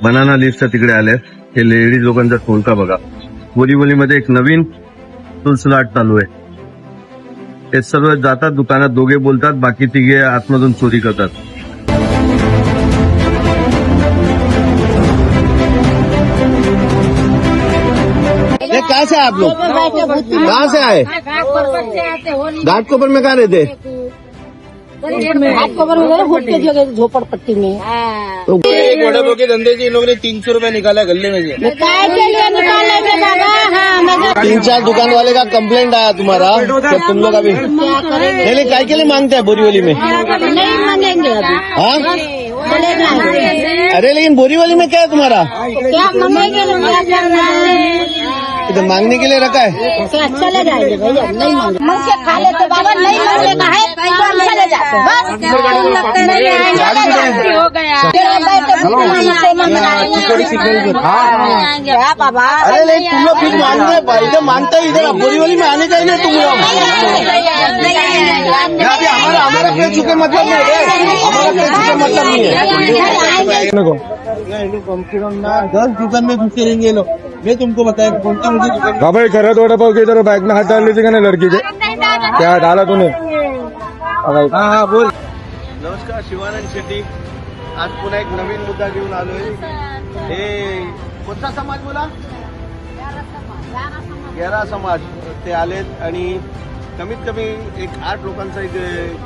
Banana लीफच्या तिकडे आले. हे लेडीज लोकांचा टोलका बघा. बोरीवलीमध्ये एक नवीन तुलसलाट चालू आहे. हे सर्व जातात दुकानात, दोघे बोलतात, बाकी तिघे आतमधून चोरी करतात. ये कहाँ से आप लोग, कहाँ से आए? घाटकोपर में कहाँ रहते? घाटकोपर में घुट के जगह झोपड़पट्टी में। तो एक वड़े पाव के धंधे से इन लोगों ने 300 रुपए निकाला गले में से। काय के लिए निकालेंगे बाबा? हाँ, मैं 3-4 दुकान वाले का कंप्लेंट आया तुम्हारा, तो तुम लोग अभी क्या करेंगे? नहीं काय के लिए मांगते हैं बोरीवली में? नहीं मांगेंगे अभी। हाँ चले जाएंगे। अरे लेकिन बोरीवली में क्या है तुम्हारा? क्या मांगेंगे? क्या करना है? इधर मांगने के लिए रखा है? क्या चले जाएंगे भैया? नहीं मांगे मंग के खा लेते बाबा, नहीं मांगने का है तो हम चले जाते बस। नहीं आएंगे हो गया क्या बाबा? अरे लेकिन तुम लोग फिर मांगते हैं भाई, इधर मांगता है, इधर बोरीवली में आने का ही नहीं तुम लोग। हमारा कोई चुके मतलब नहीं है, हमारा कोई चुके मतलब नहीं है। कम से कम ना 10 दुकान में घुसे रहेंगे ये लोग। मैं तुमको बताया कौन सा मुझे दुकान। बाबा ये खरत वड़ा पाव के इधर बाइक में हाथ डाल लीजिएगा ना लड़की के, क्या डाला तूने? हाँ बोल. नमस्कार, शिवानंद शेट्टी. आज पुन्हा एक नवीन मुद्दा घेऊन आलोय. हे कोणता समाज बोला? गेरा समाज. ते आलेत आणि कमीत कमी एक 8 लोकांचा एक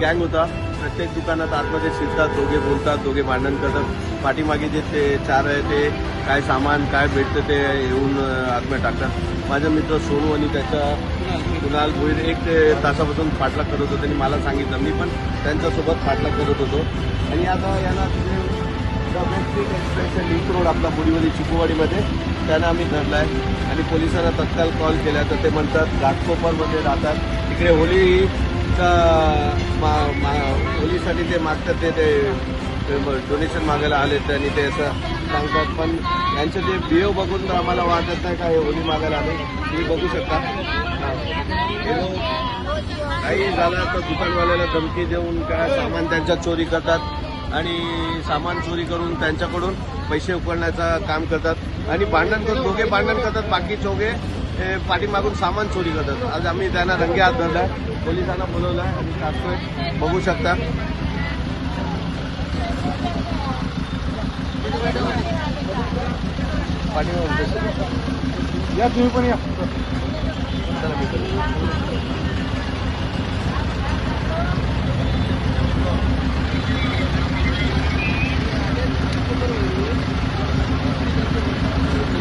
गँग होता. प्रत्येक दुकानात आतमध्ये शिरतात, दोघे बोलतात, दोघे भांडण करतात. पाठीमागे जे ते 4 आहे ते काय सामान काय भेटतं ते येऊन आतमध्ये टाकतात. माझा मित्र सोनू आणि त्याचा कुणाल भोईर एक तासापासून पाठलाग करत होते आणि मला सांगितलं. मी पण त्यांच्यासोबत पाठलाग करत होतो. आणि आता यांना डोमेस्टिक एक्सप्रेस लिंक रोड आपला बोरीवली चिकोवाडीमध्ये त्यांना आम्ही धरला आहे आणि पोलिसांना तत्काळ कॉल केला. तर ते म्हणतात घाटकोपरमध्ये राहतात. तिकडे होलीचा होलीसाठी ते मागतात, ते डोनेशन मागायला आलेत आणि ते असं सांगतात. पण यांचं ते बिहेव बघून तर आम्हाला वाटत नाही का हे होली मागायला आले. तुम्ही बघू शकता. हे लोक काही झालं तर दुकानवाल्याला धमकी देऊन काय सामान त्यांच्या चोरी करतात आणि सामान चोरी करून त्यांच्याकडून पैसे उकळण्याचं काम करतात आणि भांडण करून दोघे भांडण करतात, बाकी चौघे पाठीमागून सामान चोरी करतात. आज आम्ही त्यांना रंगे हात धरलाय, पोलिसांना बोलवलाय आणि टाकतोय. बघू शकता. या तुम्ही पण या.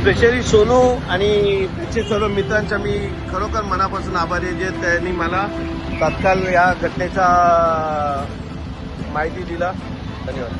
स्पेशली सोनू आणि त्याचे सर्व मित्रांच्या मी खरोखर मनापासून आभारी आहे, जे त्यांनी मला तात्काळ या घटनेचा माहिती दिला. धन्यवाद.